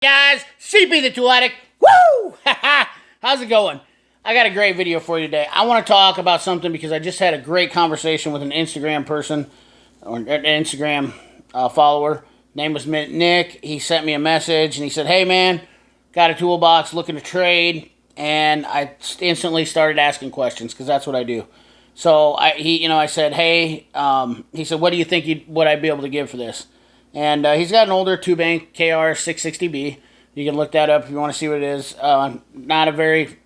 Guys, CP the Tool Addict. Woo! How's it going? I got a great video for you today. I want to talk about something because I just had a great conversation with an Instagram person, or an Instagram follower. Name was Nick. He sent me a message and he said, "Hey man, got a toolbox, looking to trade." And I instantly started asking questions because that's what I do. So I said, "Hey," he said, "What do you think would I be able to give for this?" And he's got an older 2-bank KR 660B. You can look that up if you want to see what it is. Not a very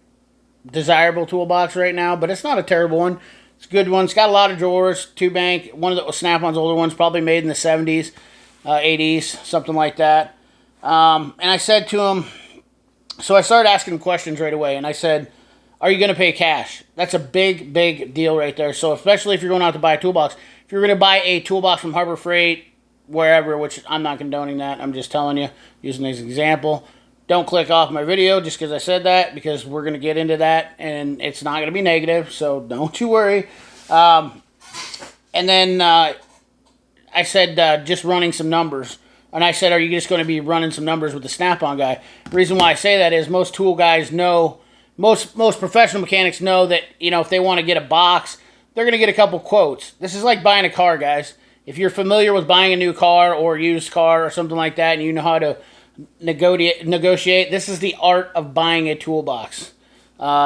desirable toolbox right now, but it's not a terrible one. It's a good one. It's got a lot of drawers. 2-bank. One of the Snap-on's older ones, probably made in the 70s, 80s, something like that. And I said to him, so I started asking him questions right away, and I said, "Are you going to pay cash?" That's a big, big deal right there. So especially if you're going out to buy a toolbox. If you're going to buy a toolbox from Harbor Freight, wherever, which I'm not condoning that, I'm just telling you, using this example, don't click off my video just because I said that, because we're going to get into that, and it's not going to be negative, so don't you worry. And then I said just running some numbers, and I said, "Are you just going to be running some numbers with the Snap-on guy?" The reason why I say that is most tool guys know, most professional mechanics know that, if they want to get a box, they're going to get a couple quotes. This is like buying a car, guys. If you're familiar with buying a new car or a used car or something like that, and you know how to negotiate, this is the art of buying a toolbox.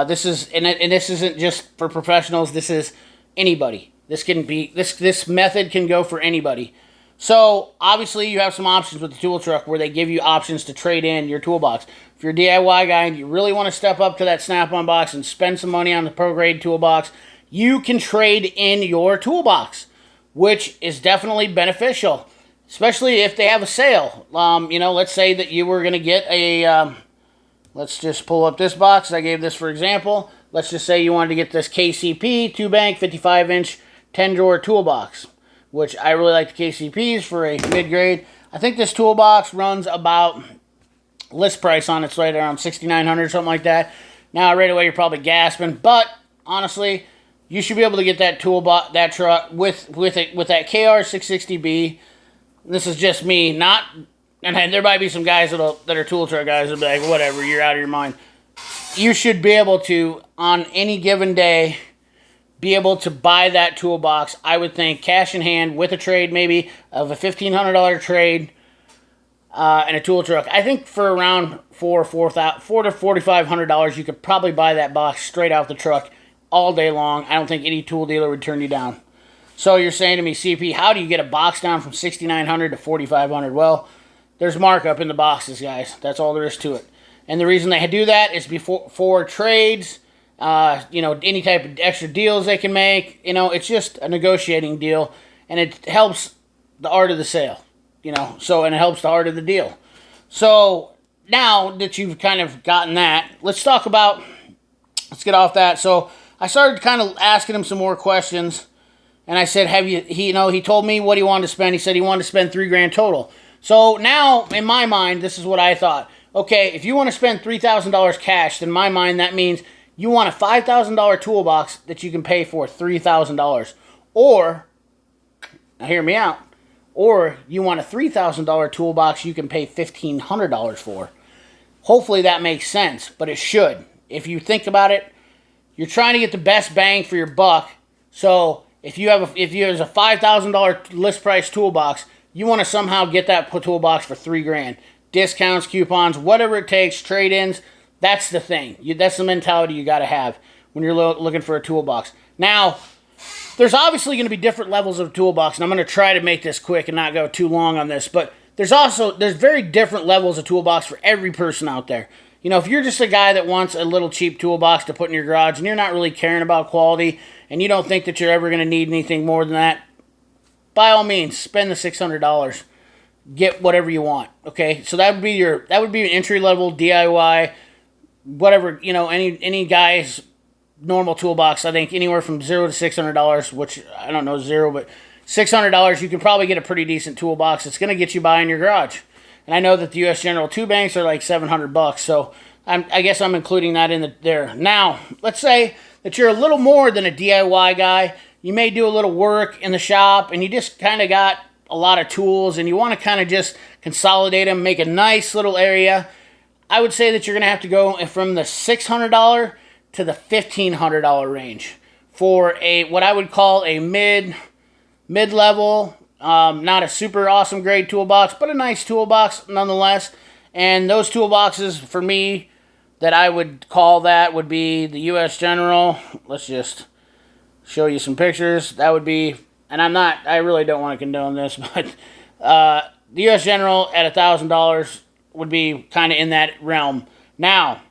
This isn't just for professionals. This is anybody. This method can go for anybody. So obviously you have some options with the tool truck where they give you options to trade in your toolbox. If you're a DIY guy and you really want to step up to that Snap-on box and spend some money on the pro grade toolbox, you can trade in your toolbox, which is definitely beneficial, especially if they have a sale. Let's say that you were going to get a, let's just pull up this box. I gave this for example. Let's just say you wanted to get this KCP 2-bank 55-inch 10-drawer toolbox, which I really like the KCPs for a mid-grade. I think this toolbox runs about, list price on it's right around $6,900, something like that. Now, right away, you're probably gasping, but honestly, you should be able to get that toolbox, that truck with that KR 660B. This is just me, and there might be some guys that are tool truck guys that'll be like, whatever, you're out of your mind. You should be able to, on any given day, be able to buy that toolbox, I would think, cash in hand with a trade maybe of a $1,500 trade and a tool truck. I think for around $4,000 to $4,500, you could probably buy that box straight out the truck all day long. I don't think any tool dealer would turn you down. So you're saying to me, CP, how do you get a box down from $6,900 to $4,500? Well, there's markup in the boxes, guys. That's all there is to it. And the reason they do that is for trades, any type of extra deals they can make. It's just a negotiating deal, and it helps the art of the sale. And it helps the art of the deal. So now that you've kind of gotten that, let's get off that. So I started kind of asking him some more questions, and I said, he told me what he wanted to spend. He said he wanted to spend $3,000 total. So now, in my mind, this is what I thought. Okay, if you want to spend $3,000 cash, then in my mind, that means you want a $5,000 toolbox that you can pay for $3,000. Or, now hear me out, or you want a $3,000 toolbox you can pay $1,500 for. Hopefully that makes sense, but it should. If you think about it, you're trying to get the best bang for your buck. So if there's a $5,000 list price toolbox, you want to somehow get that toolbox for $3,000. Discounts, coupons, whatever it takes, trade-ins. That's the thing. That's the mentality you got to have when you're looking for a toolbox. Now, there's obviously going to be different levels of toolbox, and I'm going to try to make this quick and not go too long on this. But there's very different levels of toolbox for every person out there. If you're just a guy that wants a little cheap toolbox to put in your garage and you're not really caring about quality and you don't think that you're ever going to need anything more than that, by all means, spend the $600. Get whatever you want, okay? So that would be an entry-level DIY, whatever, any guy's normal toolbox. I think anywhere from $0 to $600, which I don't know zero, but $600, you can probably get a pretty decent toolbox. It's going to get you by in your garage. And I know that the U.S. General 2-banks are like $700, so I guess I'm including that in there. Now, let's say that you're a little more than a DIY guy. You may do a little work in the shop, and you just kind of got a lot of tools and you want to kind of just consolidate them, make a nice little area, I would say that you're going to have to go from the $600 to the $1,500 range for a what I would call a mid-level, not a super awesome grade toolbox, but a nice toolbox nonetheless. And those toolboxes for me that I would call that would be the U.S. General. Let's just show you some pictures. That would be, and I really don't want to condone this, but the U.S. General at $1,000 would be kind of in that realm. Now,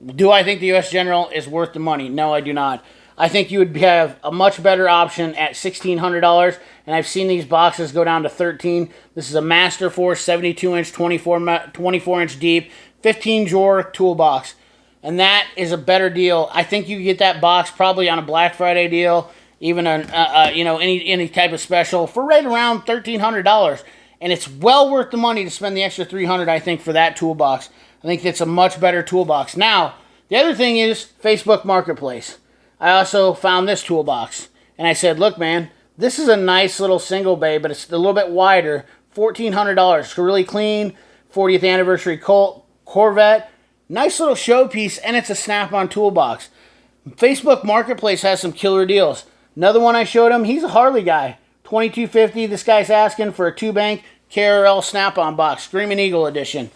do I think the U.S. General is worth the money? No, I do not. I think you would have a much better option at $1,600, and I've seen these boxes go down to $1,300. This is a Master Force 72-inch, 24-inch deep, 15-drawer toolbox, and that is a better deal. I think you get that box probably on a Black Friday deal, even any type of special for right around $1,300, and it's well worth the money to spend the extra $300. I think for that toolbox. I think it's a much better toolbox. Now, the other thing is Facebook Marketplace. I also found this toolbox, and I said, look, man, this is a nice little single bay, but it's a little bit wider, $1,400. It's really clean, 40th anniversary Corvette, nice little showpiece, and it's a Snap-on toolbox. Facebook Marketplace has some killer deals. Another one I showed him, he's a Harley guy, $2,250. This guy's asking for a 2-bank KRL Snap-on box, Screaming Eagle edition.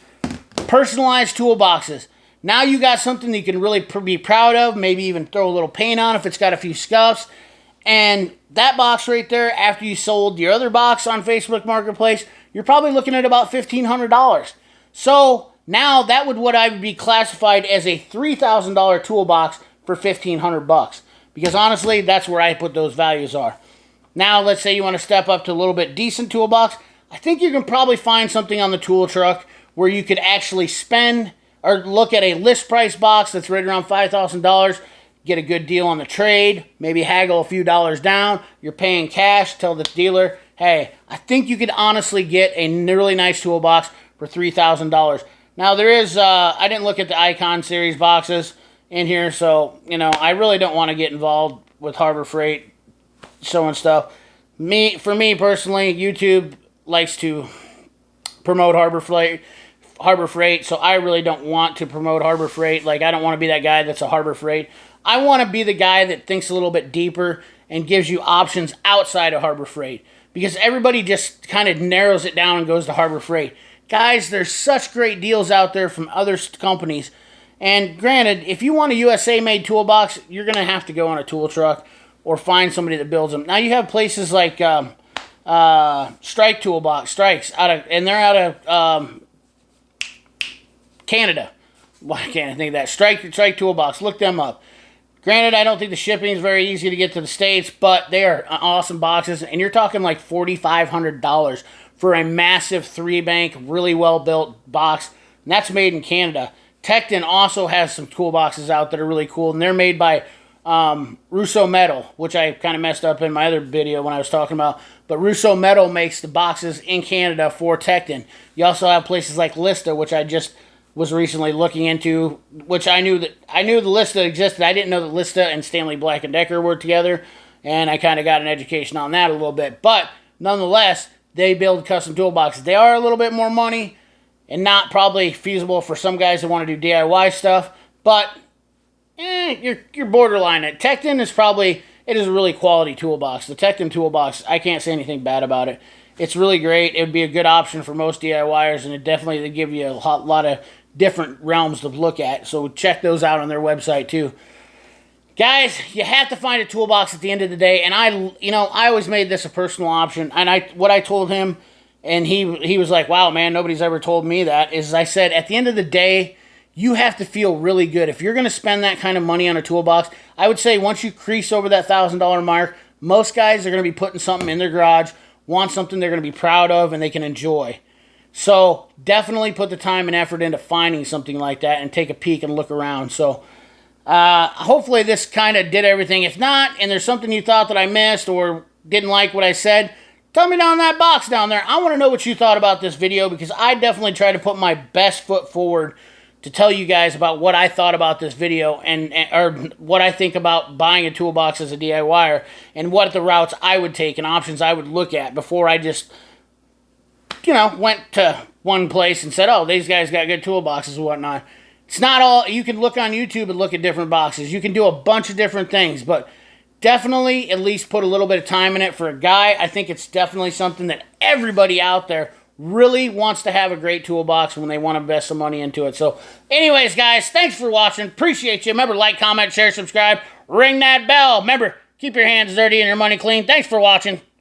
Personalized toolboxes. Now you got something that you can really be proud of, maybe even throw a little paint on if it's got a few scuffs. And that box right there, after you sold your other box on Facebook Marketplace, you're probably looking at about $1,500. So now that would what I would be classified as a $3,000 toolbox for $1,500. Because honestly, that's where I put those values are. Now let's say you want to step up to a little bit decent toolbox. I think you can probably find something on the tool truck where you could actually spend or look at a list price box that's right around $5,000, get a good deal on the trade, maybe haggle a few dollars down, you're paying cash, tell the dealer, hey, I think you could honestly get a really nice toolbox for $3,000. Now there is, I didn't look at the Icon series boxes in here, so, I really don't want to get involved with Harbor Freight showing stuff. For me personally, YouTube likes to promote Harbor Freight, so I really don't want to promote Harbor Freight. Like, I don't want to be that guy that's a Harbor Freight. I want to be the guy that thinks a little bit deeper and gives you options outside of Harbor Freight, because everybody just kind of narrows it down and goes to Harbor Freight. Guys, there's such great deals out there from other companies, and granted, if you want a USA-made toolbox, you're going to have to go on a tool truck or find somebody that builds them. Now, you have places like Strike Toolbox, Strikes, and they're out of Canada. Why can't I think of that? Strike Toolbox. Look them up. Granted, I don't think the shipping is very easy to get to the States, but they are awesome boxes, and you're talking like $4,500 for a massive 3-bank, really well-built box, and that's made in Canada. Tekton also has some toolboxes out that are really cool, and they're made by Russo Metal, which I kind of messed up in my other video when I was talking about. But Russo Metal makes the boxes in Canada for Tekton. You also have places like Lista, which I just was recently looking into, which I knew the Lista existed. I didn't know that Lista and Stanley Black & Decker were together, and I kind of got an education on that a little bit. But nonetheless, they build custom toolboxes. They are a little bit more money and not probably feasible for some guys that want to do DIY stuff, but you're borderline. Tekton is it is a really quality toolbox. The Tekton toolbox, I can't say anything bad about it. It's really great. It would be a good option for most DIYers, and it definitely would give you a lot of different realms to look at. So check those out on their website too. Guys, you have to find a toolbox at the end of the day, and I always made this a personal option. And what I told him, and he was like, "Wow, man, nobody's ever told me that." Is I said, at the end of the day, you have to feel really good if you're going to spend that kind of money on a toolbox. I would say once you crease over that $1,000 mark, most guys are going to be putting something in their garage, want something they're going to be proud of and they can enjoy. So definitely put the time and effort into finding something like that and take a peek and look around. So hopefully this kind of did everything. If not, and there's something you thought that I missed or didn't like what I said, tell me down in that box down there. I want to know what you thought about this video, because I definitely try to put my best foot forward to tell you guys about what I thought about this video and or what I think about buying a toolbox as a DIYer and what the routes I would take and options I would look at before I just, you know, went to one place and said, oh, these guys got good toolboxes and whatnot. It's not all, you can look on YouTube and look at different boxes. You can do a bunch of different things, but definitely at least put a little bit of time in it for a guy. I think it's definitely something that everybody out there really wants to have a great toolbox when they want to invest some money into it. So anyways, guys, thanks for watching. Appreciate you. Remember, like, comment, share, subscribe, ring that bell. Remember, keep your hands dirty and your money clean. Thanks for watching.